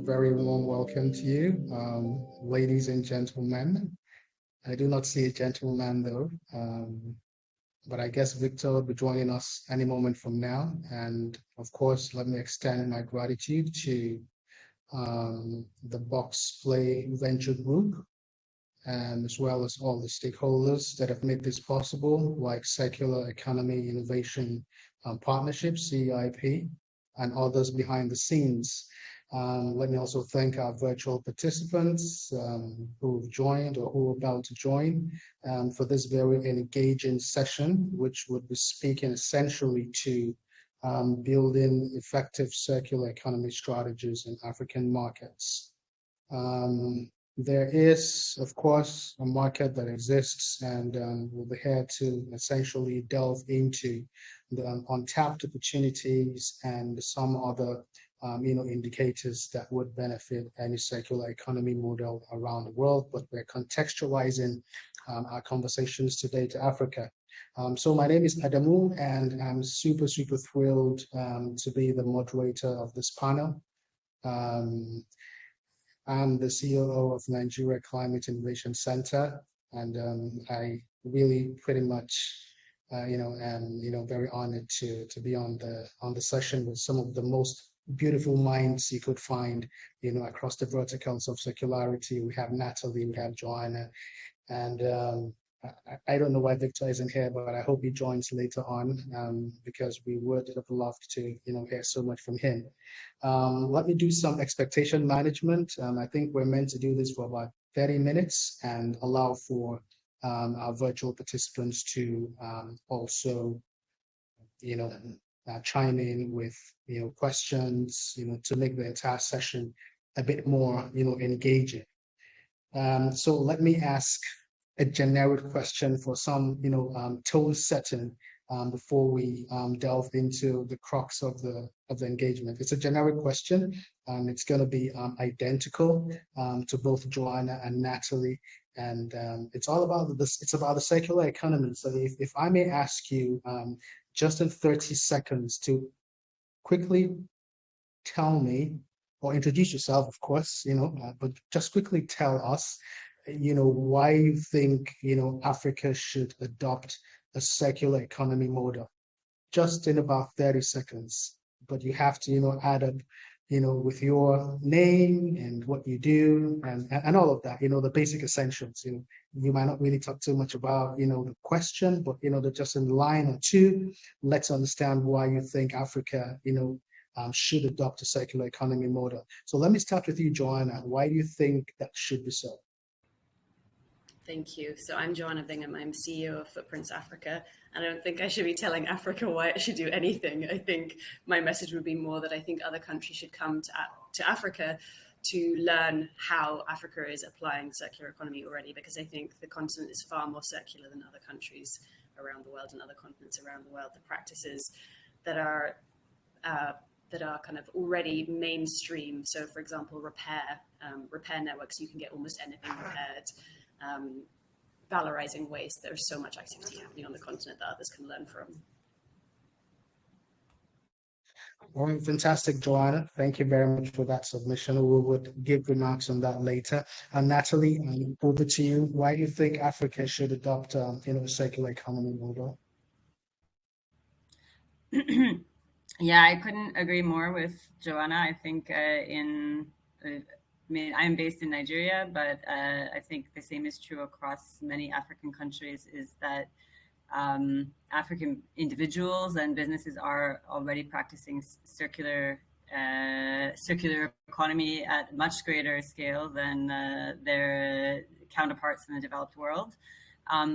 very warm welcome to you, ladies and gentlemen. I do not see a gentleman though, but I guess Victor will be joining us any moment from now. And of course, let me extend my gratitude to the Box Play Venture Group, and as well as all the stakeholders that have made this possible, like Circular Economy Innovation Partnership, CEIP, and others behind the scenes. Let me also thank our virtual participants who've joined or who are about to join for this very engaging session, which would be speaking essentially to building effective circular economy strategies in African markets. There is, of course, a market that exists, and we'll be here to essentially delve into the untapped opportunities and some other indicators that would benefit any circular economy model around the world, but we're contextualizing our conversations today to Africa. So my name is Adamu, and I'm super thrilled to be the moderator of this panel. I'm the COO of Nigeria Climate Innovation Center, and I really pretty much, am very honored to be on the session with some of the most beautiful minds you could find, across the verticals of circularity. We have Natalie, we have Joanna, and I don't know why Victor isn't here, but I hope he joins later on because we would have loved to, hear so much from him. Let me do some expectation management. I think we're meant to do this for about 30 minutes and allow for our virtual participants to also, chime in with, questions, to make the entire session a bit more, engaging. So let me ask a generic question for some, tone setting before we delve into the crux of the engagement. It's a generic question. It's going to be identical to both Joanna and Natalie, and it's all about this. It's about the circular economy. So if I may ask you, just in 30 seconds, to quickly tell me, or introduce yourself, of course, but just quickly tell us, why you think, Africa should adopt a circular economy model, just in about 30 seconds. But you have to, add up, with your name and what you do and all of that, the basic essentials. You might not really talk too much about, the question, but, just in line or two, let's understand why you think Africa, should adopt a circular economy model. So let me start with you, Joanna. Why do you think that should be so? Thank you. So I'm Joanna Bingham. I'm CEO of Footprints Africa. And I don't think I should be telling Africa why it should do anything. I think my message would be more that I think other countries should come to Africa to learn how Africa is applying circular economy already, because I think the continent is far more circular than other countries around the world and other continents around the world. The practices that are kind of already mainstream. So, for example, repair networks, you can get almost anything repaired. Valorizing waste. There's so much activity happening on the continent that others can learn from. Well, fantastic, Joanna. Thank you very much for that submission. We would give remarks on that later. And Natalie, over to you. Why do you think Africa should adopt, a circular economy model? Yeah, I couldn't agree more with Joanna. I think I'm based in Nigeria, but I think the same is true across many African countries, is that African individuals and businesses are already practicing circular economy at much greater scale than their counterparts in the developed world.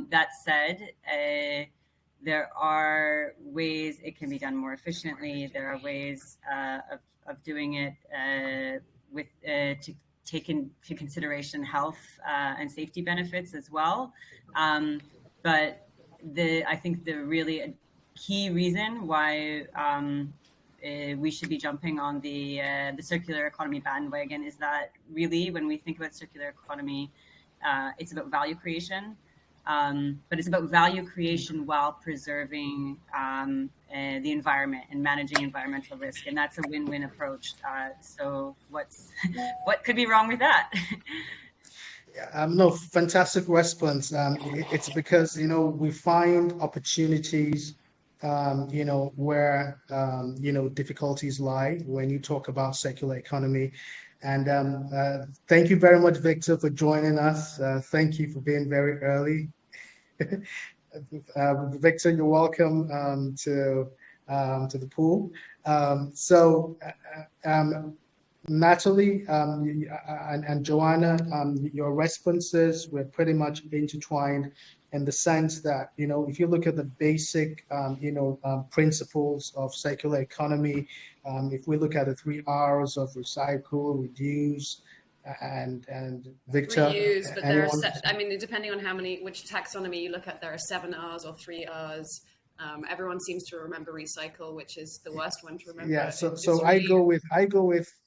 That said, there are ways it can be done more efficiently. There are ways of doing it to take into consideration health and safety benefits as well. But I think the really key reason why we should be jumping on the circular economy bandwagon is that really, when we think about circular economy, it's about value creation. But it's about value creation while preserving the environment and managing environmental risk, and that's a win-win approach. So what could be wrong with that? No, fantastic response. It's because, we find opportunities, where, difficulties lie when you talk about circular economy. And thank you very much, Victor, for joining us. Thank you for being very early. Victor, you're welcome to the pool. Natalie and Joanna, your responses were pretty much intertwined in the sense that, if you look at the basic, principles of circular economy, if we look at the 3 R's of recycle, reduce, and Victor, reuse, but there are depending on which taxonomy you look at, there are 7 R's or 3 R's. Everyone seems to remember recycle, which is the worst one to remember. Yeah, so I go with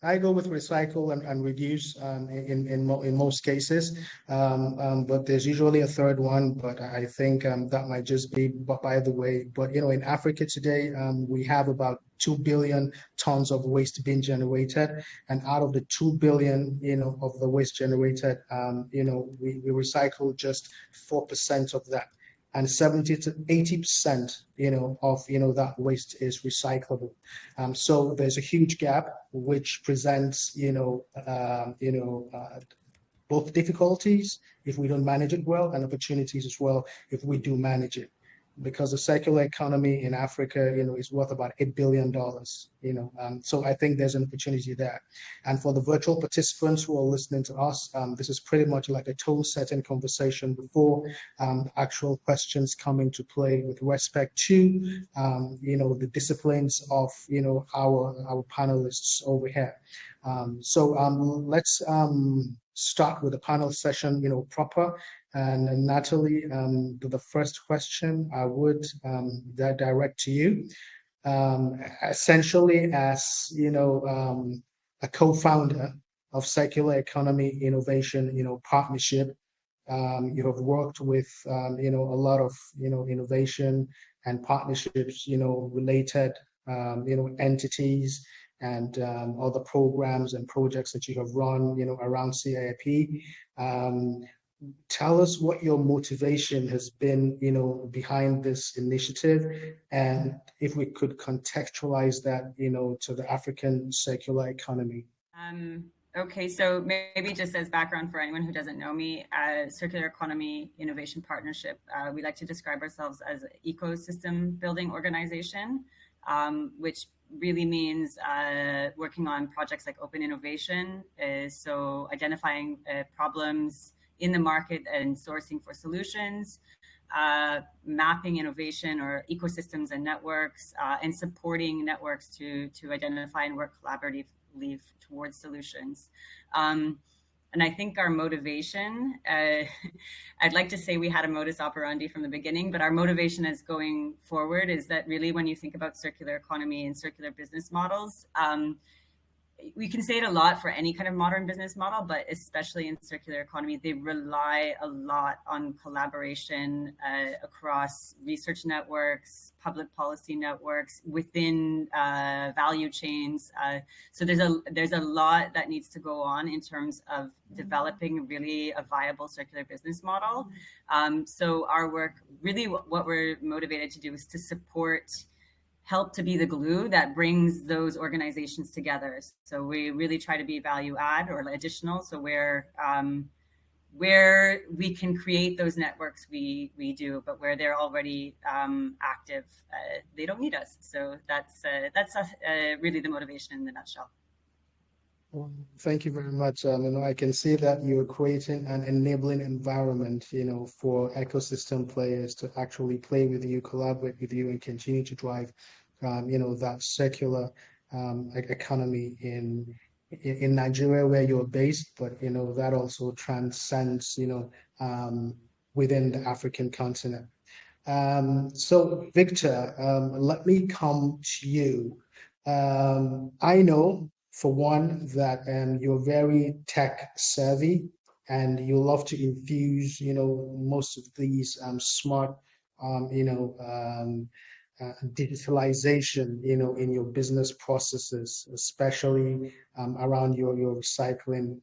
recycle and reduce in most cases, but there's usually a third one. But I think that might just be by the way. But in Africa today, we have about 2 billion tons of waste being generated, and out of the 2 billion, of the waste generated, we recycle just 4% of that. And 70 to 80%, of that waste is recyclable. So there's a huge gap, which presents, both difficulties if we don't manage it well, and opportunities as well if we do manage it. Because the circular economy in Africa, is worth about $8 billion, so I think there's an opportunity there. And for the virtual participants who are listening to us, this is pretty much like a tone-setting conversation before actual questions come into play with respect to, the disciplines of, our panelists over here. Let's start with the panel session, proper. And Natalie, the first question I would direct to you. Essentially, as a co-founder of Circular Economy Innovation, Partnership, you have worked with a lot of innovation and partnerships, related entities and other programs and projects that you have run, around CIP. Tell us what your motivation has been, behind this initiative, and if we could contextualize that, to the African circular economy. Okay, so maybe just as background for anyone who doesn't know me, Circular Economy Innovation Partnership, we like to describe ourselves as an ecosystem building organization, which really means working on projects like open innovation, so identifying problems in the market and sourcing for solutions, mapping innovation or ecosystems and networks, and supporting networks to identify and work collaboratively towards solutions. And I think our motivation, I'd like to say we had a modus operandi from the beginning, but our motivation as going forward is that really when you think about circular economy and circular business models, we can say it a lot for any kind of modern business model, but especially in circular economy, they rely a lot on collaboration across research networks, public policy networks, within value chains. So there's a lot that needs to go on in terms of developing really a viable circular business model. So our work, really what we're motivated to do is to help to be the glue that brings those organizations together. So we really try to be value add or additional. So where we can create those networks, we do, but where they're already active, they don't need us. So that's really the motivation in the nutshell. Well, thank you very much. I can see that you're creating an enabling environment, for ecosystem players to actually play with you, collaborate with you, and continue to drive, that circular economy in Nigeria where you're based, but that also transcends, within the African continent. So Victor, let me come to you. I know, for one, that you're very tech savvy, and you love to infuse, most of these smart, digitalization, in your business processes, especially around your recycling,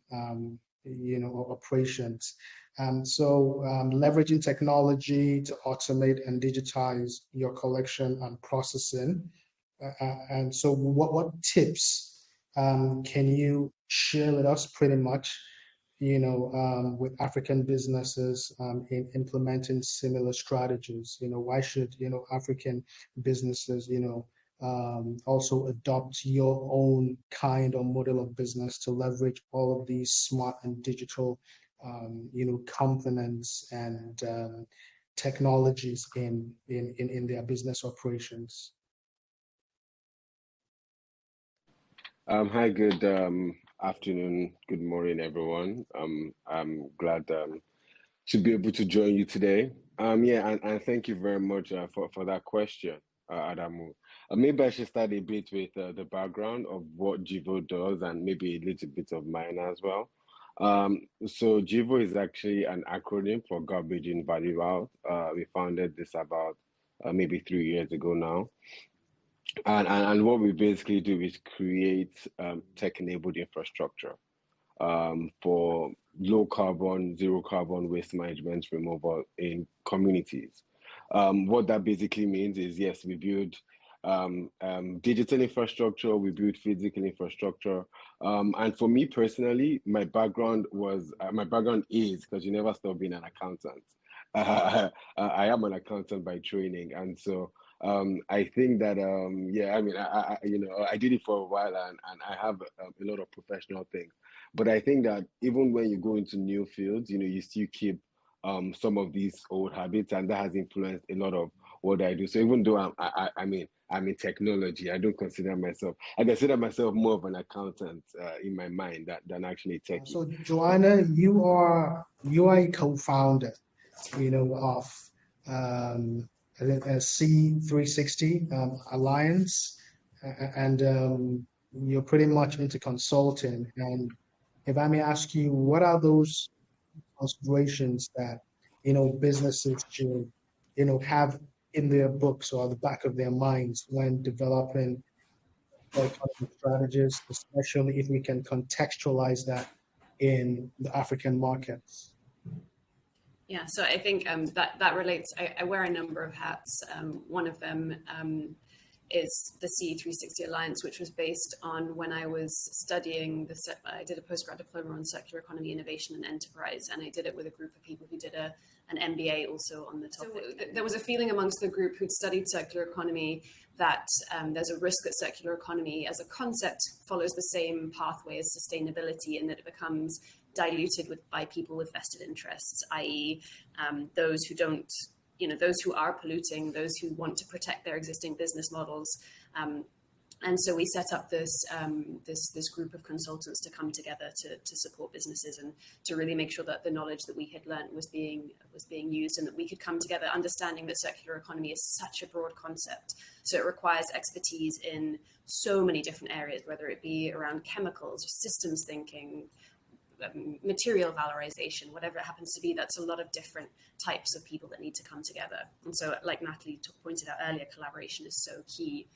operations. Leveraging technology to automate and digitize your collection and processing. And so what tips can you share with us pretty much, with African businesses in implementing similar strategies? Why should, African businesses, also adopt your own kind or model of business to leverage all of these smart and digital, components and technologies in their business operations? Hi, good afternoon, good morning, everyone. I'm glad to be able to join you today. And thank you very much for that question, Adamu. Maybe I should start a bit with the background of what GIVO does and maybe a little bit of mine as well. So GIVO is actually an acronym for Garbage in, Value Out. We founded this about maybe 3 years ago now. And what we basically do is create tech-enabled infrastructure for low carbon, zero carbon waste management removal in communities. What that basically means is, yes, we build digital infrastructure, we build physical infrastructure. And for me personally, my background is, because you never stop being an accountant. I am an accountant by training, and so I think that I did it for a while, and I have a lot of professional things. But I think that even when you go into new fields, you still keep some of these old habits, and that has influenced a lot of what I do. So even though I'm in technology, I don't consider myself. I consider myself more of an accountant in my mind than actually tech. So Joanna, you are a co-founder, of C360 Alliance, and you're pretty much into consulting. And if I may ask you, what are those considerations that businesses should have in their books or the back of their minds when developing economic strategies, especially if we can contextualize that in the African markets? Yeah, so I think that relates. I wear a number of hats. One of them is the C360 Alliance, which was based on when I was studying I did a postgrad diploma on circular economy, innovation and enterprise, and I did it with a group of people who did an MBA also on the topic. So there was a feeling amongst the group who'd studied circular economy that there's a risk that circular economy as a concept follows the same pathway as sustainability, and that it becomes diluted by people with vested interests, i.e. Those who don't, those who are polluting, those who want to protect their existing business models. And so we set up this group of consultants to come together to support businesses and to really make sure that the knowledge that we had learned was being used, and that we could come together understanding that circular economy is such a broad concept. So it requires expertise in so many different areas, whether it be around chemicals, systems thinking, material valorization, whatever it happens to be. That's a lot of different types of people that need to come together. And so, like Natalie pointed out earlier, collaboration is so key.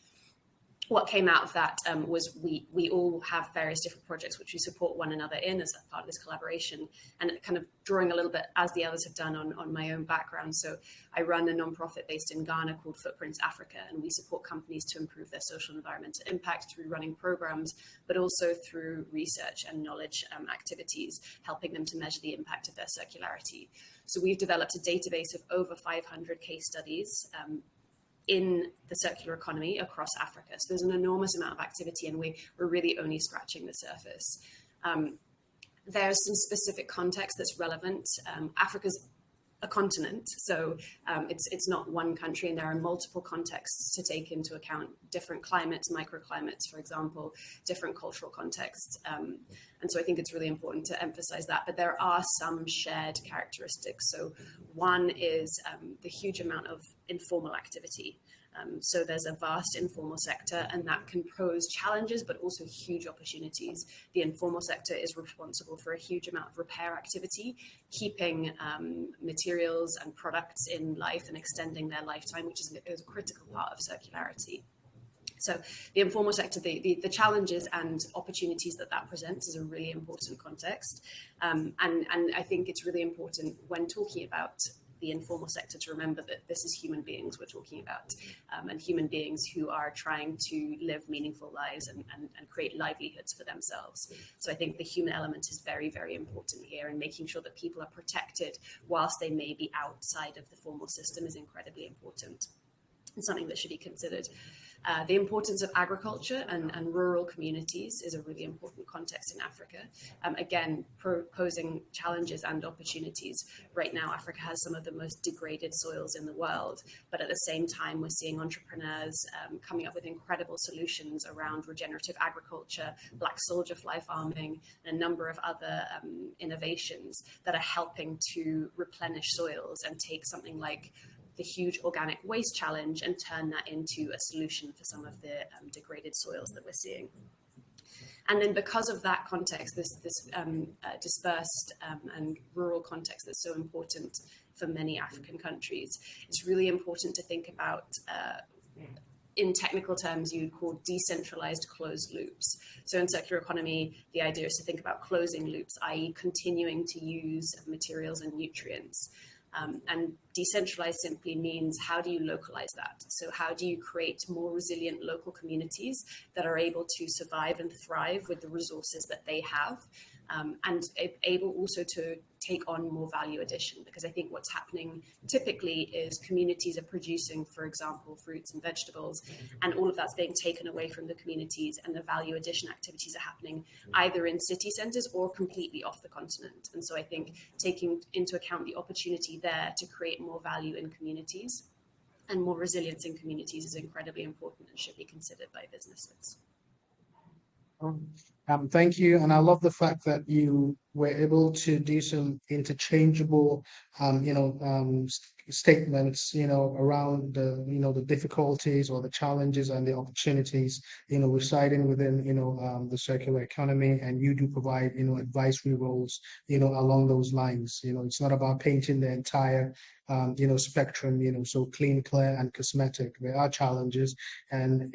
What came out of that was we all have various different projects which we support one another in as a part of this collaboration, and kind of drawing a little bit, as the others have done, on my own background. So I run a nonprofit based in Ghana called Footprints Africa, and we support companies to improve their social and environmental impact through running programs, but also through research and knowledge activities, helping them to measure the impact of their circularity. So we've developed a database of over 500 case studies in the circular economy across Africa. So there's an enormous amount of activity, and we're really only scratching the surface. There's some specific context that's relevant. Africa's a continent, so it's not one country, and there are multiple contexts to take into account: different climates, microclimates, for example, different cultural contexts. And so I think it's really important to emphasize that. But there are some shared characteristics. So one is the huge amount of informal activity. So there's a vast informal sector, and that can pose challenges, but also huge opportunities. The informal sector is responsible for a huge amount of repair activity, keeping materials and products in life and extending their lifetime, which is a critical part of circularity. So the informal sector, the challenges and opportunities that presents is a really important context. And I think it's really important when talking about the informal sector to remember that this is human beings we're talking about, and human beings who are trying to live meaningful lives and create livelihoods for themselves. So I think the human element is very, very important here, and making sure that people are protected whilst they may be outside of the formal system is incredibly important. It's something that should be considered. The importance of agriculture and rural communities is a really important context in Africa. Again, posing challenges and opportunities. Right now, Africa has some of the most degraded soils in the world, but at the same time, we're seeing entrepreneurs coming up with incredible solutions around regenerative agriculture, black soldier fly farming, and a number of other innovations that are helping to replenish soils and take something like the huge organic waste challenge and turn that into a solution for some of the degraded soils that we're seeing. And then because of that context, this dispersed and rural context that's so important for many African countries, it's really important to think about, in technical terms, you'd call decentralized closed loops. So in circular economy, the idea is to think about closing loops, i.e. continuing to use materials and nutrients. And decentralized simply means, how do you localize that? So how do you create more resilient local communities that are able to survive and thrive with the resources that they have, and able also to take on more value addition? Because I think what's happening typically is communities are producing, for example, fruits and vegetables, and all of that's being taken away from the communities, and the value addition activities are happening either in city centers or completely off the continent. And so I think taking into account the opportunity there to create more value in communities and more resilience in communities is incredibly important and should be considered by businesses. Thank you, and I love the fact that you were able to do some interchangeable, statements, around the difficulties or the challenges and the opportunities, residing within, the circular economy, and you do provide, advisory roles, along those lines. It's not about painting the entire, spectrum, so clean, clear, and cosmetic. There are challenges, and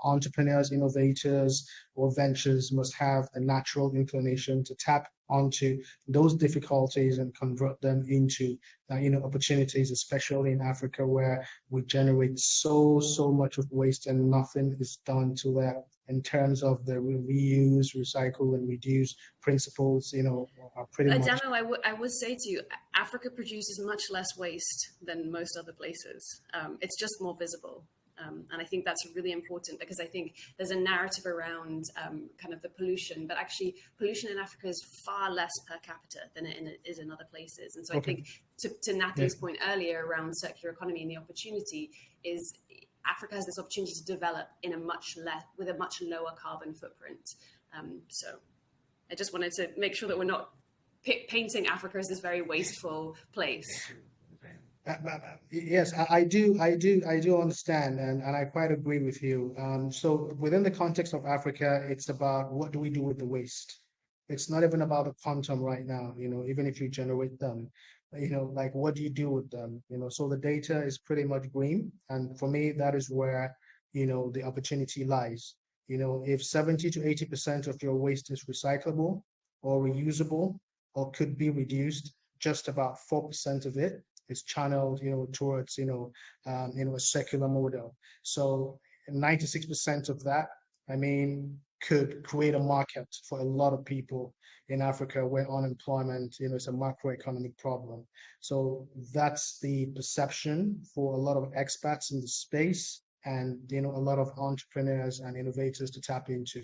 entrepreneurs, innovators, or ventures must have a natural inclination to tap onto those difficulties and convert them into opportunities, especially in Africa, where we generate so much of waste and nothing is done to that in terms of the reuse, recycle, and reduce principles. Are pretty much. Adamo, I would say to you, Africa produces much less waste than most other places. It's just more visible. And I think that's really important, because I think there's a narrative around kind of the pollution, but actually pollution in Africa is far less per capita than it is in other places. And so I think to Natalie's point earlier around circular economy and the opportunity is Africa has this opportunity to develop in with a much lower carbon footprint. So I just wanted to make sure that we're not painting Africa as this very wasteful place. Yes, I do understand, and I quite agree with you. So within the context of Africa, it's about what do we do with the waste. It's not even about the quantum right now, even if you generate them, like what do you do with them? So the data is pretty much green, and for me, that is where the opportunity lies. If 70 to 80% of your waste is recyclable or reusable or could be reduced, just about 4% of it is channeled, towards, a circular model. So 96% of that, could create a market for a lot of people in Africa where unemployment, is a macroeconomic problem. So that's the perception for a lot of expats in the space, and, a lot of entrepreneurs and innovators to tap into.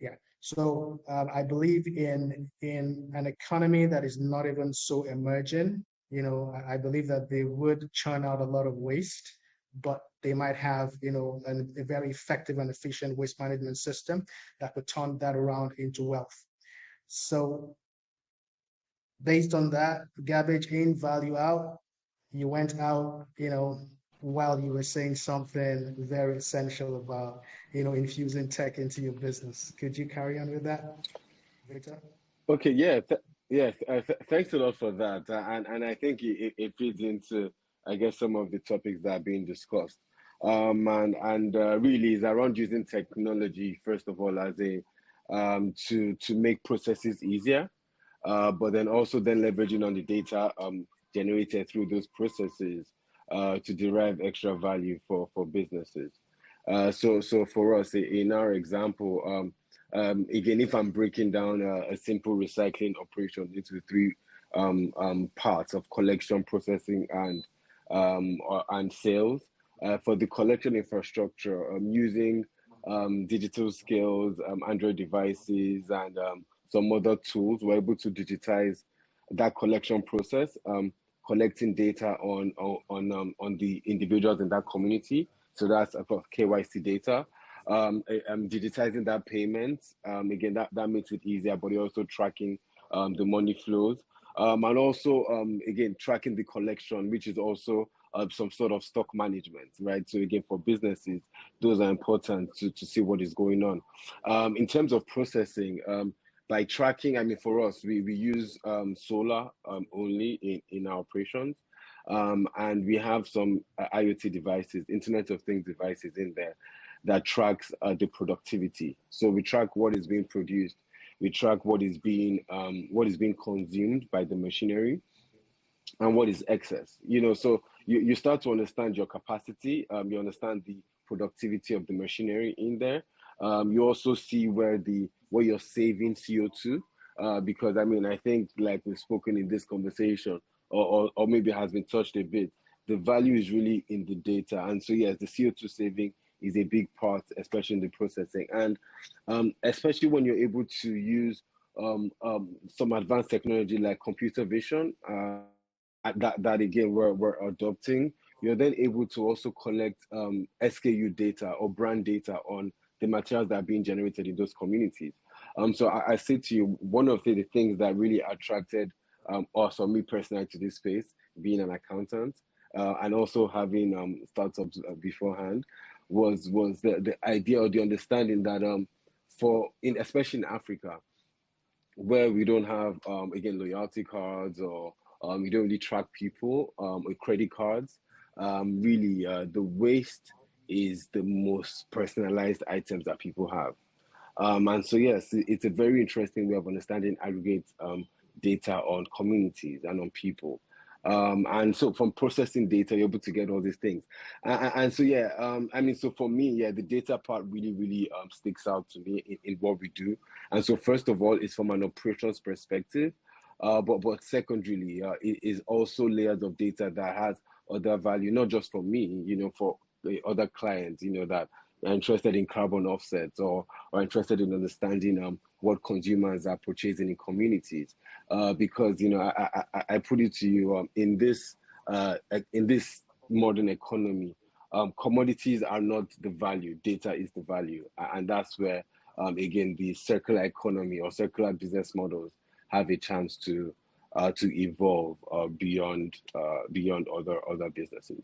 Yeah. So I believe in an economy that is not even so emerging. I believe that they would churn out a lot of waste, but they might have, a very effective and efficient waste management system that could turn that around into wealth. So based on that, garbage in, value out, you went out, while you were saying something very essential about, infusing tech into your business. Could you carry on with that, Victor? Okay, yeah, yeah. Thanks a lot for that, and I think it feeds into, I guess, some of the topics that are being discussed, and really is around using technology first of all as a to make processes easier, but then also then leveraging on the data generated through those processes to derive extra value for businesses. So for us in our example, again, if I'm breaking down a simple recycling operation into three parts of collection, processing, and sales. For the collection infrastructure, using digital scales, Android devices, and some other tools, we're able to digitize that collection process, collecting data on the individuals in that community. So that's about KYC data. Digitizing that payment, again, that makes it easier, but you're also tracking the money flows, and also again tracking the collection, which is also some sort of stock management, right? So again, for businesses, those are important to see what is going on. In terms of processing, by tracking, I mean, for us, we use solar only in our operations. And we have some IoT devices, Internet of Things devices in there that tracks the productivity. So we track what is being produced, we track what is being consumed by the machinery, and what is excess. So you start to understand your capacity. You understand the productivity of the machinery in there. You also see where you're saving CO2, because I mean, I think, like we've spoken in this conversation, or maybe has been touched a bit, the value is really in the data. And so yes, the CO2 saving is a big part, especially in the processing, and especially when you're able to use some advanced technology like computer vision, that again we're adopting. You're then able to also collect SKU data or brand data on the materials that are being generated in those communities. So I say to you, one of the things that really attracted us, or me personally, to this space, being an accountant, and also having startups beforehand, was the idea or the understanding that especially in Africa, where we don't have again loyalty cards, or we don't really track people with credit cards. Really, the waste is the most personalized items that people have. And so, yes, it's a very interesting way of understanding aggregate data on communities and on people. And so from processing data, you're able to get all these things. And so, yeah, I mean, so for me, yeah, the data part really, really sticks out to me in what we do. And so first of all, it's from an operations perspective. But secondarily, it is also layers of data that has other value, not just for me, for the other clients, that are interested in carbon offsets, or interested in understanding what consumers are purchasing in communities. Because I put it to you, in this modern economy, commodities are not the value, data is the value, and that's where again the circular economy or circular business models have a chance to evolve beyond other businesses.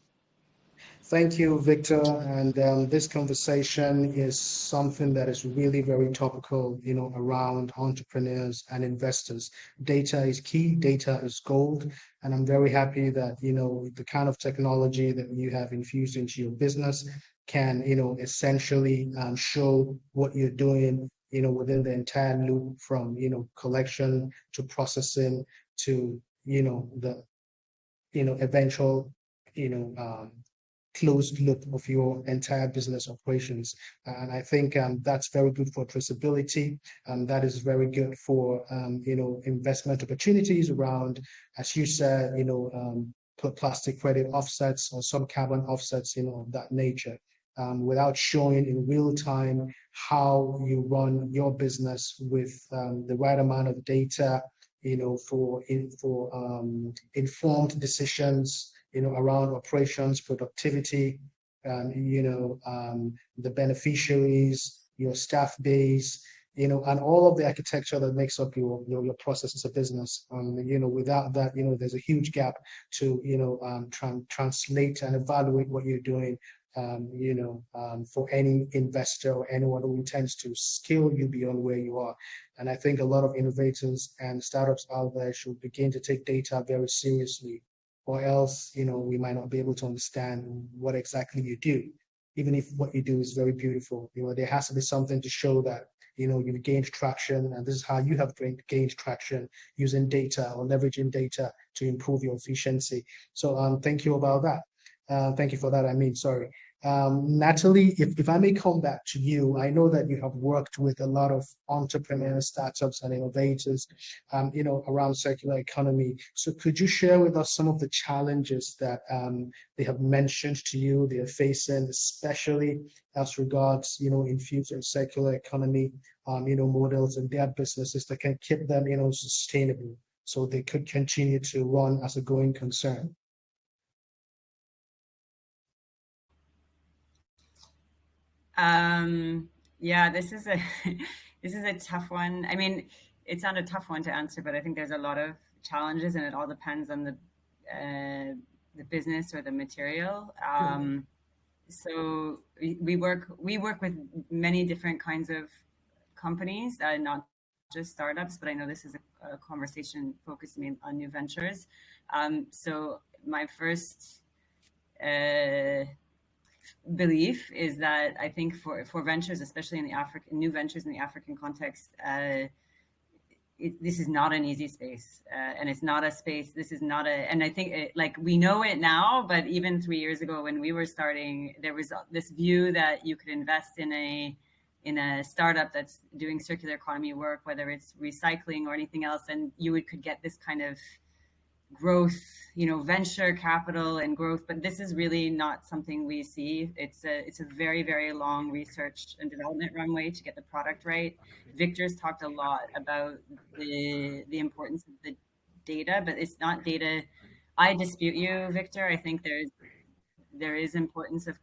Thank you, Victor. And this conversation is something that is really very topical, around entrepreneurs and investors. Data is key, data is gold. And I'm very happy that, the kind of technology that you have infused into your business can, essentially show what you're doing, within the entire loop, from, collection to processing to, the, eventual, closed loop of your entire business operations. And I think that's very good for traceability. That is very good for, investment opportunities around, as you said, plastic credit offsets or some carbon offsets, of that nature, without showing in real time how you run your business with the right amount of data, for informed decisions, around operations, productivity, the beneficiaries, your staff base, and all of the architecture that makes up your process as a business. Without that, there's a huge gap to, translate and evaluate what you're doing, for any investor or anyone who intends to scale you beyond where you are. And I think a lot of innovators and startups out there should begin to take data very seriously, or else, we might not be able to understand what exactly you do. Even if what you do is very beautiful, there has to be something to show that, you've gained traction, and this is how you have gained traction, using data or leveraging data to improve your efficiency. So thank you about that. Thank you for that. Sorry. Natalie, if I may come back to you, I know that you have worked with a lot of entrepreneurs, startups, and innovators, around circular economy. So could you share with us some of the challenges that they have mentioned to you they are facing, especially as regards, in future circular economy, models in their businesses that can keep them, sustainable, so they could continue to run as a going concern? Yeah, this is a this is a tough one. It's not a tough one to answer, but I think there's a lot of challenges, and it all depends on the business or the material. So we work with many different kinds of companies, not just startups, but I know this is a conversation focusing on new ventures. So my first belief is that I think for ventures, especially in the new ventures in the African context, this is not an easy space, and it's not a space. This is not and I think we know it now, but even 3 years ago when we were starting, there was this view that you could invest in a startup that's doing circular economy work, whether it's recycling or anything else, and you could get this kind of growth, venture capital and growth, but this is really not something we see. It's a very, very long research and development runway to get the product right. Victor's talked a lot about the importance of the data, but it's not data. I dispute you, Victor. I think there is importance of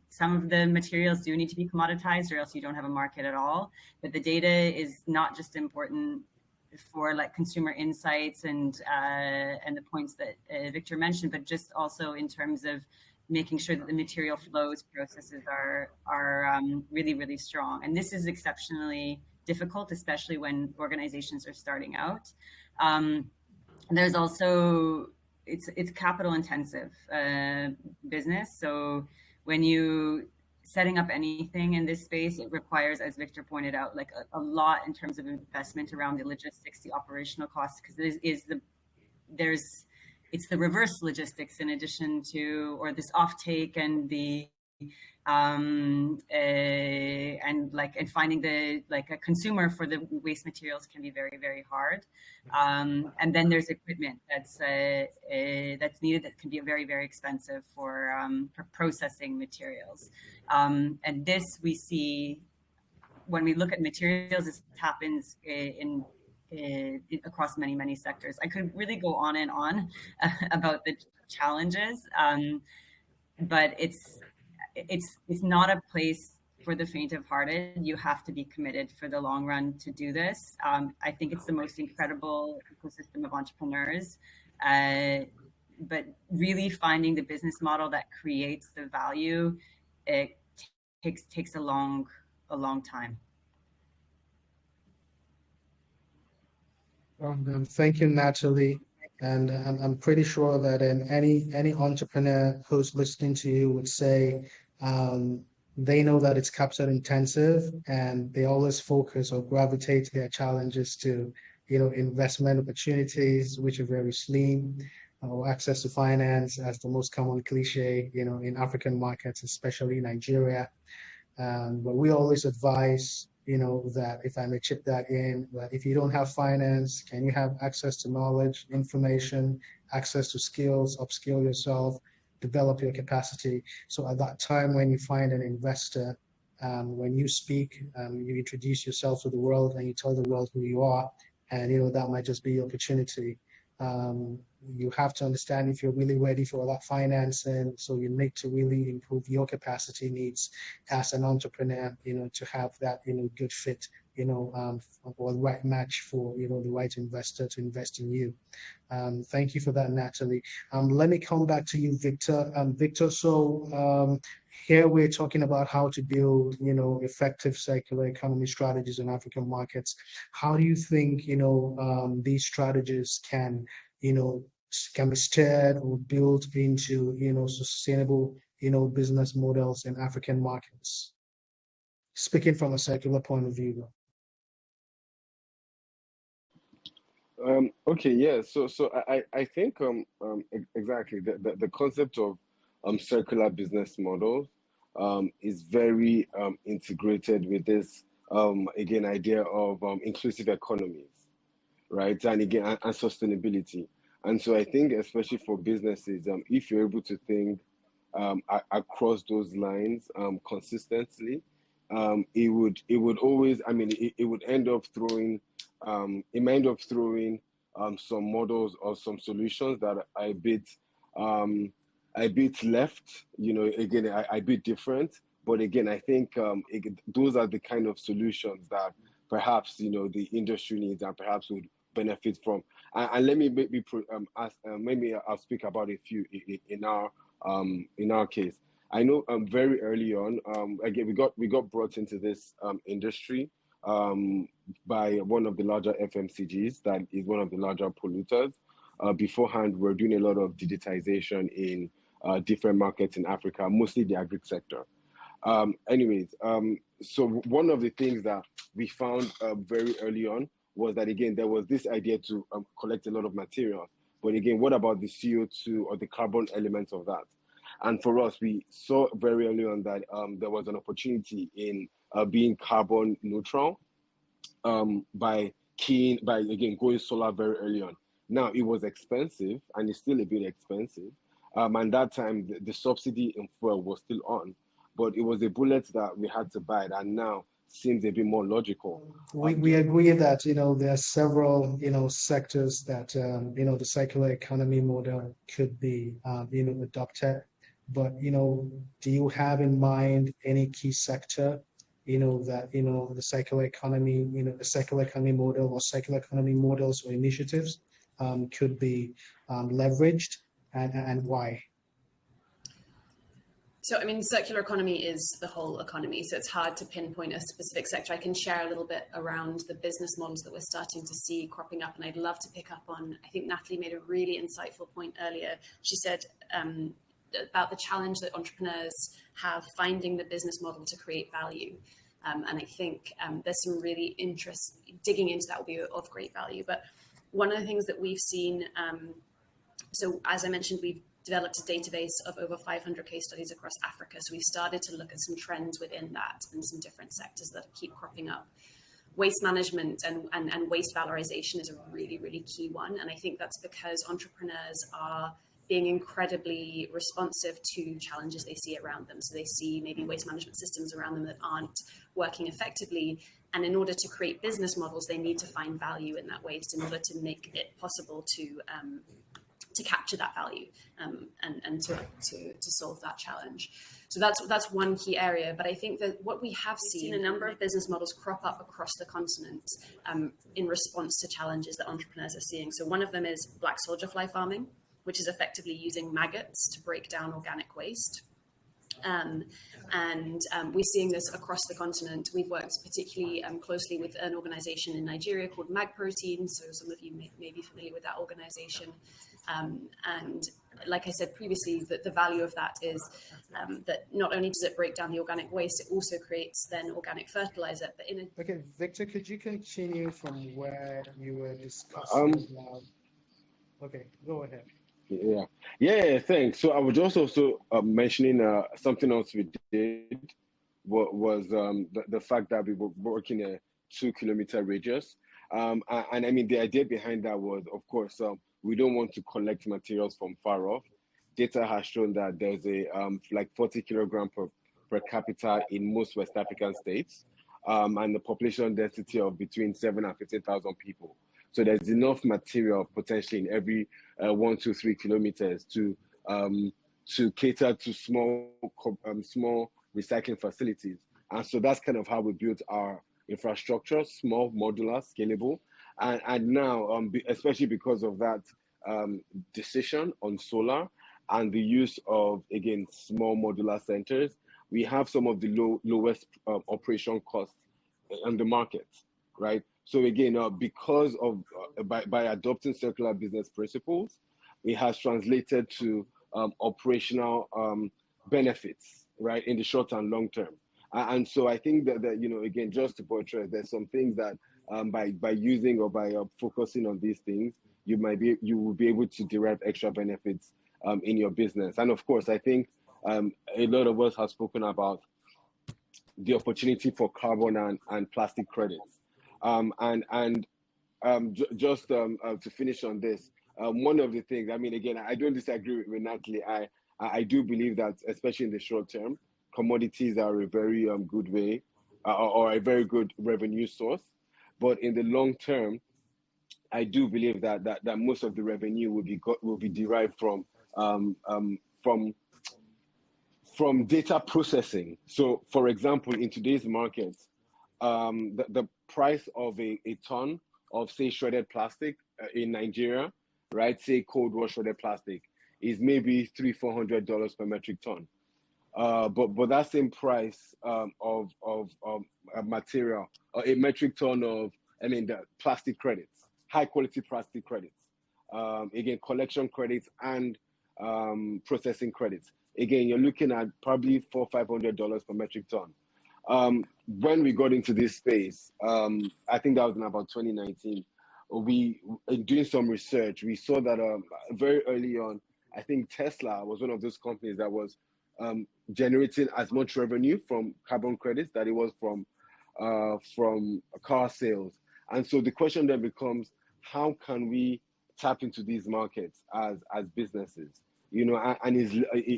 some of the materials do need to be commoditized, or else you don't have a market at all. But the data is not just important for consumer insights and the points that Victor mentioned, but just also in terms of making sure that the material flows processes are really, really strong. And this is exceptionally difficult, especially when organizations are starting out. There's also it's capital intensive business. So when you setting up anything in this space, it requires, as Victor pointed out, a lot in terms of investment around the logistics, the operational costs, because it's the reverse logistics in addition to, or this offtake and the and finding a consumer for the waste materials can be very, very hard. And then there's equipment that's needed that can be very, very expensive for processing materials. And this we see when we look at materials. This happens in across many, many sectors. I could really go on and on about the challenges, but it's not a place for the faint of hearted. You have to be committed for the long run to do this. I think it's the most incredible ecosystem of entrepreneurs, but really finding the business model that creates the value, it takes a long time. Thank you, Natalie. And I'm pretty sure that any entrepreneur who's listening to you would say they know that it's capital intensive, and they always focus or gravitate their challenges to, investment opportunities, which are very slim, or access to finance as the most common cliche, in African markets, especially Nigeria. But we always advise, that, if I may chip that in, that if you don't have finance, can you have access to knowledge, information, access to skills, upskill yourself, develop your capacity. So at that time when you find an investor, when you speak, you introduce yourself to the world and you tell the world who you are, and that might just be the opportunity You have to understand if you're really ready for that financing. So you need to really improve your capacity needs as an entrepreneur, to have that, good fit, or right match for, the right investor to invest in you. Thank you for that, Natalie. Let me come back to you, Victor. Victor, so here we're talking about how to build, effective circular economy strategies in African markets. How do you think, these strategies can be steered or built into, sustainable, business models in African markets? Speaking from a circular point of view, though. Okay, yeah. So I think exactly the concept of circular business models is very integrated with this again idea of inclusive economies, right? And again and sustainability. And so I think especially for businesses, if you're able to think across those lines consistently, it would always, I mean, it would end up throwing it might end up throwing some models or some solutions that are a bit left, again, a bit different. But again, I think those are the kind of solutions that perhaps, the industry needs and perhaps would benefit from. And let me maybe maybe I'll speak about a few in our case. I know very early on, again, we got brought into this industry by one of the larger FMCGs that is one of the larger polluters. Beforehand, we're doing a lot of digitization in different markets in Africa, mostly the agri sector. So one of the things that we found very early on was that, again, there was this idea to collect a lot of materials. But again, what about the CO2 or the carbon element of that? And for us, we saw very early on that there was an opportunity in being carbon neutral by again going solar very early on. Now it was expensive and it's still a bit expensive. And that time the subsidy in fuel was still on, but it was a bullet that we had to buy that now seems a bit more logical. We agree that there are several sectors that the circular economy model could be adopted. But do you have in mind any key sector that the circular economy the circular economy model or circular economy models or initiatives could be leveraged, and why? So, I mean, circular economy is the whole economy, so it's hard to pinpoint a specific sector. I can share a little bit around the business models that we're starting to see cropping up, and I'd love to pick up on, I think Natalie made a really insightful point earlier. She said about the challenge that entrepreneurs have finding the business model to create value. And I think there's some really interest, digging into that will be of great value. But one of the things that we've seen, so as I mentioned, we've developed a database of over 500 case studies across Africa. So we started to look at some trends within that and some different sectors that keep cropping up. Waste management and waste valorization is a really, really key one. And I think that's because entrepreneurs are being incredibly responsive to challenges they see around them. So they see maybe waste management systems around them that aren't working effectively. And in order to create business models, they need to find value in that waste in order to make it possible to capture that value and to solve that challenge. So that's one key area. But I think that what we have seen a number of business models crop up across the continent in response to challenges that entrepreneurs are seeing. So one of them is black soldier fly farming, which is effectively using maggots to break down organic waste. We're seeing this across the continent. We've worked particularly closely with an organization in Nigeria called Mag Protein. So some of you may be familiar with that organization. And like I said previously, the value of that is that not only does it break down the organic waste, it also creates then organic fertilizer. But Okay, Victor, could you continue from where you were discussing now? Okay, go ahead. Yeah, thanks. So I was just also mentioning something else we did was the fact that we were working a 2-kilometer radius. And I mean, the idea behind that was, of course, we don't want to collect materials from far off. Data has shown that there's a like 40 kilogram per capita in most West African states, and the population density of between 7 and 15,000 people. So there's enough material potentially in every 1, 2, 3 kilometers to cater to small recycling facilities. And so that's kind of how we built our infrastructure: small, modular, scalable. And now, especially because of that decision on solar and the use of, again, small modular centers, we have some of the lowest operation costs on the market, right? So again, because of by adopting circular business principles, it has translated to operational benefits, right, in the short and long term. And so I think that again, just to buttress, there's some things that by using or by focusing on these things, you will be able to derive extra benefits in your business. And of course, I think a lot of us have spoken about the opportunity for carbon and plastic credits. Just to finish on this, one of the things, I mean, again, I don't disagree with Natalie. I do believe that, especially in the short term, commodities are a very good way or a very good revenue source. But in the long term, I do believe that most of the revenue will be derived from data processing. So, for example, in today's market, the price of a ton of, say, shredded plastic in Nigeria, right? Say cold wash shredded plastic is maybe $300-400 per metric ton. But that same price of material, or a metric ton of, the plastic credits, high quality plastic credits, again, collection credits and processing credits. Again, you're looking at probably $400-500 per metric ton. When we got into this space, I think that was in about 2019. In doing some research, we saw that very early on, I think Tesla was one of those companies that was generating as much revenue from carbon credits that it was from car sales. And so the question then becomes, how can we tap into these markets as businesses?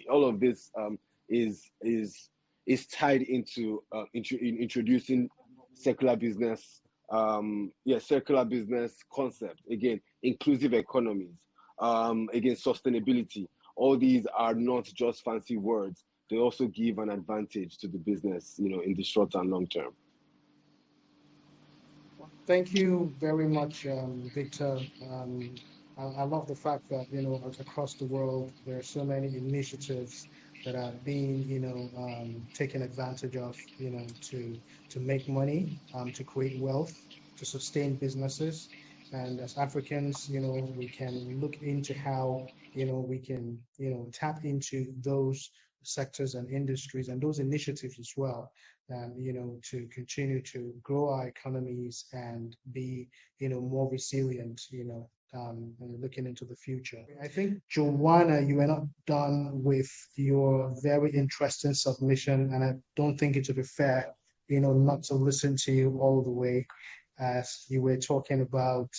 All of this is tied into introducing circular business, circular business concept. Again, inclusive economies, again, sustainability. All these are not just fancy words. They also give an advantage to the business, in the short and long term. Thank you very much, Victor. I love the fact that, across the world, there are so many initiatives that are being, taken advantage of, to make money, to create wealth, to sustain businesses. And as Africans, we can look into how, we can, tap into those sectors and industries and those initiatives as well, to continue to grow our economies and be, more resilient, looking into the future. I think, Joanna, you are not done with your very interesting submission, and I don't think it would be fair, not to listen to you all the way, as you were talking about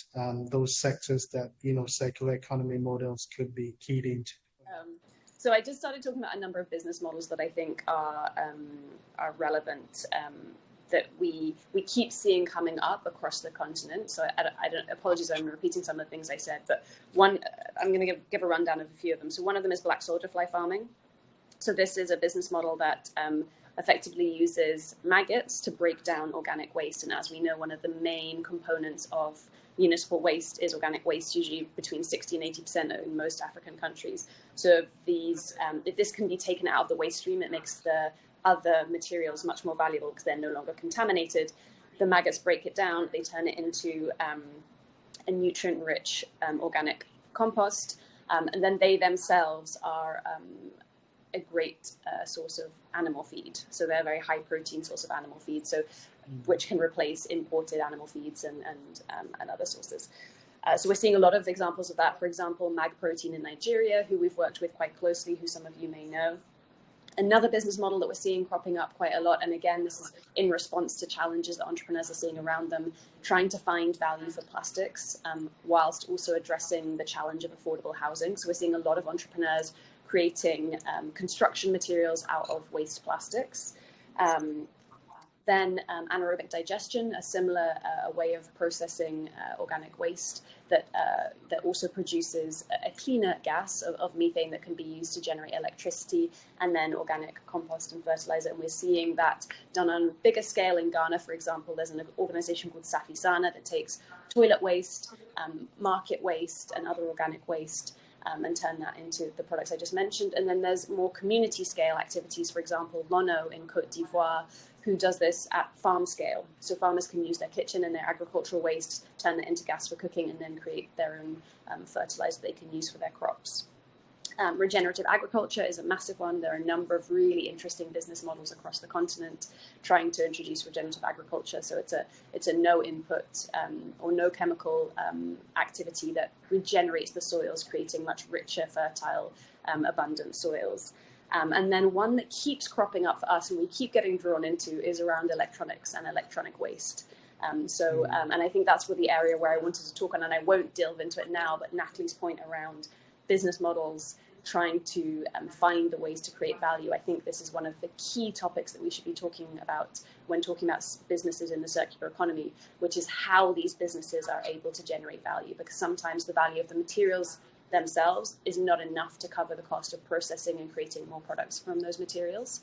those sectors that, circular economy models could be keyed into. So I just started talking about a number of business models that I think are relevant, that we keep seeing coming up across the continent. So I don't apologize, I'm repeating some of the things I said, but one, I'm going to give a rundown of a few of them. So one of them is black soldier fly farming. So this is a business model that effectively uses maggots to break down organic waste. And as we know, one of the main components of municipal waste is organic waste, usually between 60 and 80% in most African countries. So if this can be taken out of the waste stream, it makes the other materials much more valuable because they're no longer contaminated. The maggots break it down, they turn it into a nutrient-rich organic compost, and then they themselves are a great source of animal feed. So they're a very high protein source of animal feed, which can replace imported animal feeds and other sources. So we're seeing a lot of examples of that. For example, Mag Protein in Nigeria, who we've worked with quite closely, who some of you may know. Another business model that we're seeing cropping up quite a lot, and again, this is in response to challenges that entrepreneurs are seeing around them, trying to find value for plastics, whilst also addressing the challenge of affordable housing. So we're seeing a lot of entrepreneurs creating construction materials out of waste plastics. Then anaerobic digestion, a similar way of processing organic waste that also produces a cleaner gas of methane that can be used to generate electricity, and then organic compost and fertilizer. And we're seeing that done on a bigger scale in Ghana, for example. There's an organization called Safisana that takes toilet waste, market waste, and other organic waste, and turn that into the products I just mentioned. And then there's more community scale activities, for example, Lono in Côte d'Ivoire, who does this at farm scale. So farmers can use their kitchen and their agricultural waste, turn it into gas for cooking, and then create their own fertilizer they can use for their crops. Regenerative agriculture is a massive one. There are a number of really interesting business models across the continent trying to introduce regenerative agriculture. So it's a no input or no chemical activity that regenerates the soils, creating much richer, fertile, abundant soils. And then one that keeps cropping up for us and we keep getting drawn into is around electronics and electronic waste. And I think that's the area where I wanted to talk on, and I won't delve into it now, but Natalie's point around business models trying to find the ways to create value. I think this is one of the key topics that we should be talking about when talking about businesses in the circular economy, which is how these businesses are able to generate value, because sometimes the value of the materials themselves is not enough to cover the cost of processing and creating more products from those materials.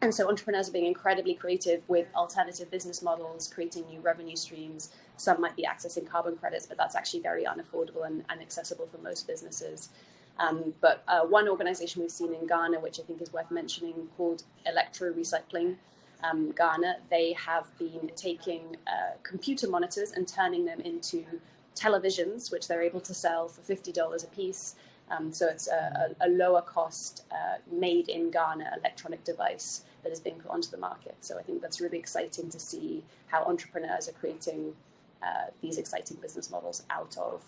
And so entrepreneurs are being incredibly creative with alternative business models, creating new revenue streams. Some might be accessing carbon credits, but that's actually very unaffordable and inaccessible for most businesses. But one organization we've seen in Ghana, which I think is worth mentioning, called Electro Recycling Ghana, they have been taking computer monitors and turning them into televisions, which they're able to sell for $50 a piece. So it's a lower cost, made in Ghana electronic device that is being put onto the market. So I think that's really exciting to see how entrepreneurs are creating these exciting business models out of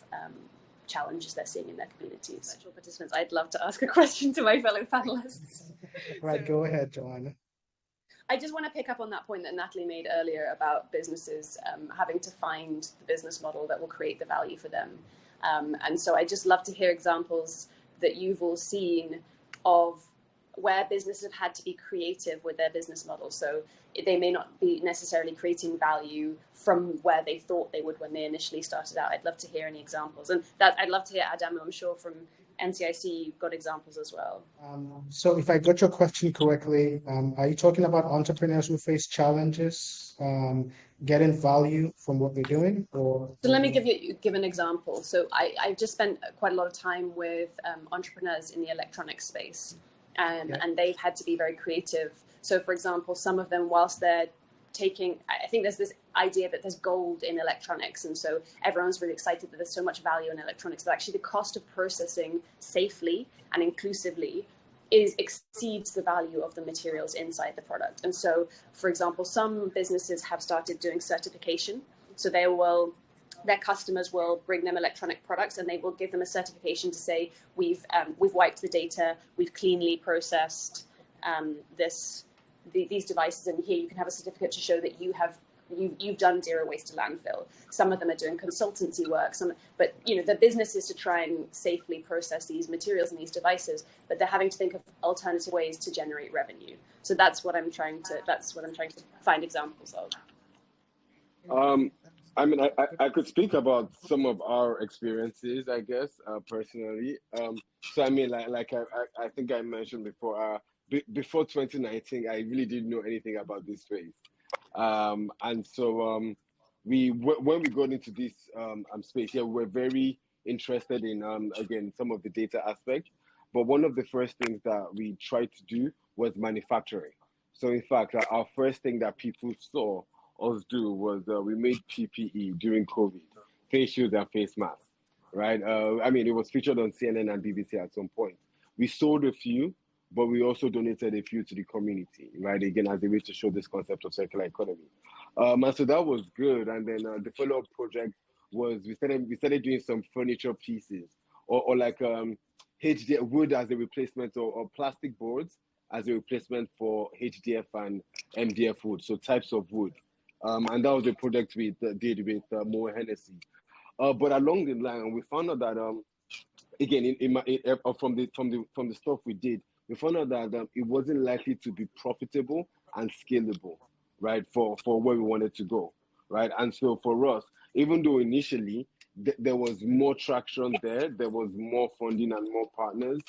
challenges they're seeing in their communities. Virtual participants, I'd love to ask a question to my fellow panelists. Right, go ahead, Joanna. I just want to pick up on that point that Natalie made earlier about businesses having to find the business model that will create the value for them. And so I just love to hear examples that you've all seen of where businesses have had to be creative with their business model. So they may not be necessarily creating value from where they thought they would when they initially started out. I'd love to hear any examples. And that I'd love to hear, Adamu, I'm sure from NCIC, you've got examples as well. So if I got your question correctly, are you talking about entrepreneurs who face challenges getting value from what they're doing? Or so let me give an example. So I've just spent quite a lot of time with entrepreneurs in the electronics space, and they've had to be very creative. So for example, some of them, whilst they're I think there's this idea that there's gold in electronics, and so everyone's really excited that there's so much value in electronics, but actually the cost of processing safely and inclusively exceeds the value of the materials inside the product. And so, for example, some businesses have started doing certification. So their customers will bring them electronic products, and they will give them a certification to say, we've wiped the data, we've cleanly processed these devices, and here you can have a certificate to show that you've done zero waste to landfill. Some of them are doing consultancy work, but the business is to try and safely process these materials and these devices, but they're having to think of alternative ways to generate revenue. So that's what I'm trying to find examples of. I mean, I could speak about some of our experiences, I guess, personally. So I mean, like I think I mentioned before, before 2019, I really didn't know anything about this space. And so when we got into this space, we were very interested in, again, some of the data aspect. But one of the first things that we tried to do was manufacturing. So in fact, our first thing that people saw us do was we made PPE during COVID, face shields and face masks, right? I mean, it was featured on CNN and BBC at some point. We sold a few, but we also donated a few to the community, right? Again, as a way to show this concept of circular economy. And so that was good. And then the follow-up project was we started doing some furniture pieces or like HDF wood as a replacement or plastic boards as a replacement for HDF and MDF wood, so types of wood. And that was a project we did with Mo Hennessy. But along the line, we found out that again, from the stuff we did, we found out that it wasn't likely to be profitable and scalable. right, for where we wanted to go, right? And so for us, even though initially there was more traction there was more funding and more partners,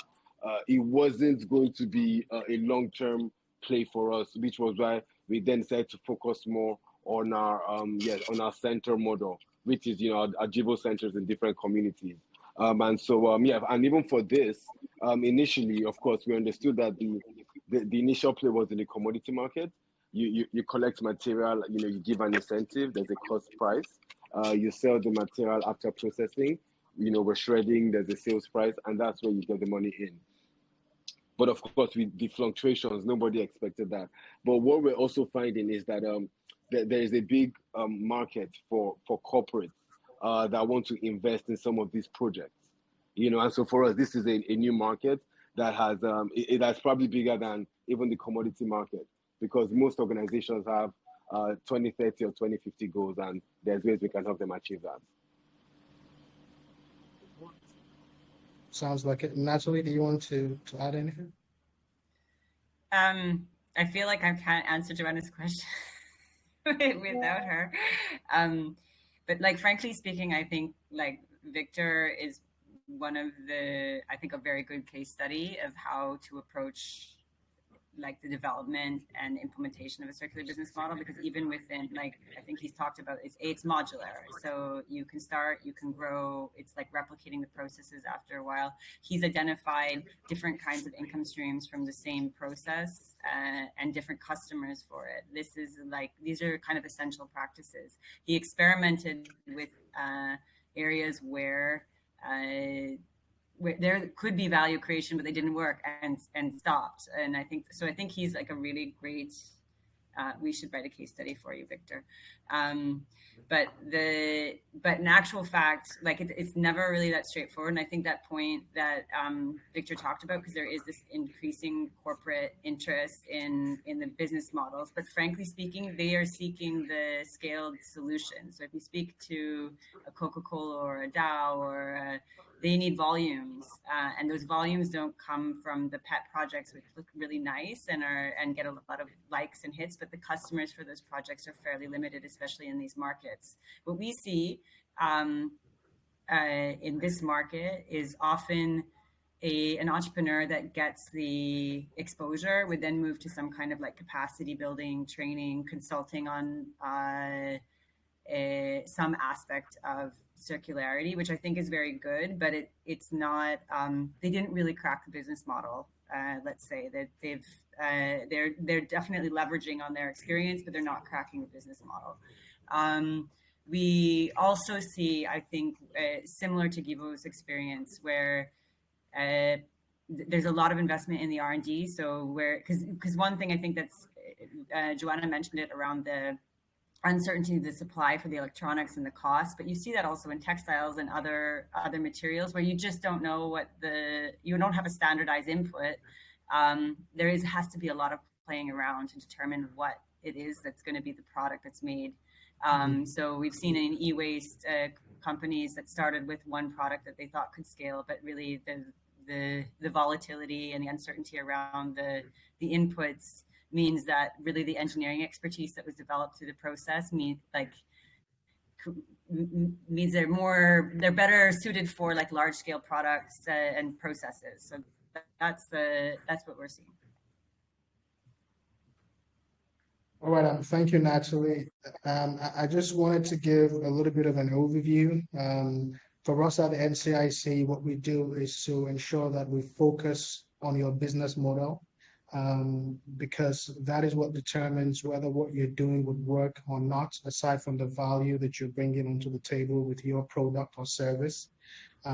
it wasn't going to be a long-term play for us, which was why we then decided to focus more on our on our center model, which is our GIVO centers in different communities. And so and even for this, initially, of course, we understood that the initial play was in the commodity market. You collect material, you give an incentive, there's a cost price. You sell the material after processing, we're shredding, there's a sales price, and that's where you get the money in. But of course, with the fluctuations, nobody expected that. But what we're also finding is that there is a big market for corporates that want to invest in some of these projects, and so for us, this is a new market that has that's probably bigger than even the commodity market, because most organizations have 2030 or 2050 goals, and there's ways we can help them achieve that. Sounds like it. Natalie, do you want to add anything? I feel like I can't answer Joanna's question without her. But like, frankly speaking, I think like Victor is one of a very good case study of how to approach like the development and implementation of a circular business model, because even within, like, I think he's talked about, it's modular. So you can start, you can grow. It's like replicating the processes after a while. He's identified different kinds of income streams from the same process and different customers for it. These are kind of essential practices. He experimented with areas where there could be value creation, but they didn't work and stopped. And I think he's like a really great, we should write a case study for you, Victor. But in actual fact, like it's never really that straightforward. And I think that point that Victor talked about, because there is this increasing corporate interest in the business models, but frankly speaking, they are seeking the scaled solution. So if you speak to a Coca-Cola or a Dow or they need volumes, and those volumes don't come from the pet projects, which look really nice and get a lot of likes and hits, but the customers for those projects are fairly limited, especially in these markets. What we see in this market is often an entrepreneur that gets the exposure would then move to some kind of like capacity building, training, consulting on some aspect of circularity, which I think is very good, but it's not. They didn't really crack the business model. Let's say that they're definitely leveraging on their experience, but they're not cracking the business model. We also see, I think, similar to GIVO's experience, where there's a lot of investment in the R&D. So because one thing I think that's Joanna mentioned it around the uncertainty of the supply for the electronics and the cost, but you see that also in textiles and other materials where you just don't know you don't have a standardized input. There has to be a lot of playing around to determine what it is that's going to be the product that's made. So we've seen in e-waste companies that started with one product that they thought could scale, but really the volatility and the uncertainty around the inputs means that really the engineering expertise that was developed through the process means they're better suited for like large scale products and processes. So that's what we're seeing. All right, thank you, Natalie. I just wanted to give a little bit of an overview. For us at the NCIC, what we do is to ensure that we focus on your business model, because that is what determines whether what you're doing would work or not, aside from the value that you're bringing onto the table with your product or service.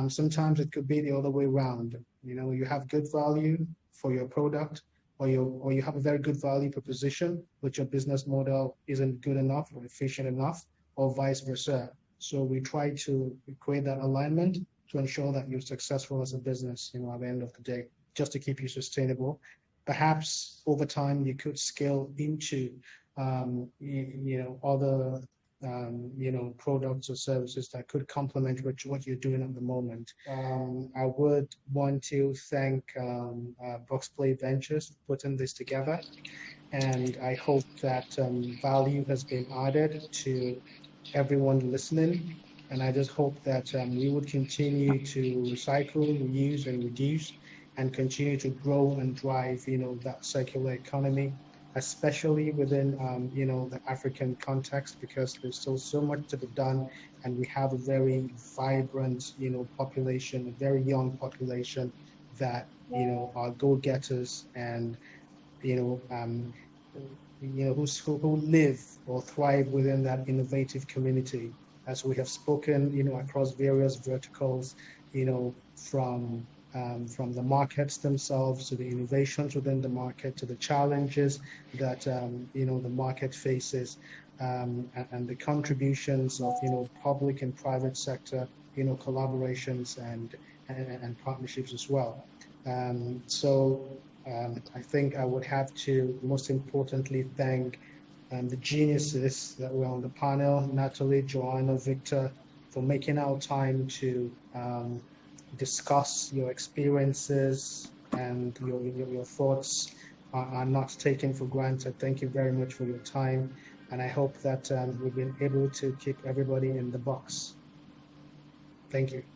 Sometimes it could be the other way around. You have good value for your product, or you have a very good value proposition, but your business model isn't good enough or efficient enough, or vice versa. So we try to create that alignment to ensure that you're successful as a business, at the end of the day, just to keep you sustainable. Perhaps over time you could scale into, other, products or services that could complement what you're doing at the moment. I would want to thank Boxplay Ventures for putting this together. And I hope that value has been added to everyone listening. And I just hope that we would continue to recycle, reuse, and reduce, and continue to grow and drive, that circular economy, especially within, the African context, because there's still so much to be done, and we have a very vibrant, population, a very young population that, are go-getters and you know, um, who live or thrive within that innovative community, as we have spoken, across various verticals, from the markets themselves to the innovations within the market to the challenges that the market faces, and the contributions of public and private sector collaborations and partnerships as well. So I think I would have to most importantly thank the geniuses that were on the panel, Natalie, Joanna, Victor, for making our time to discuss your experiences, and your thoughts are not taken for granted. Thank you very much for your time. And I hope that we've been able to keep everybody in the box. Thank you.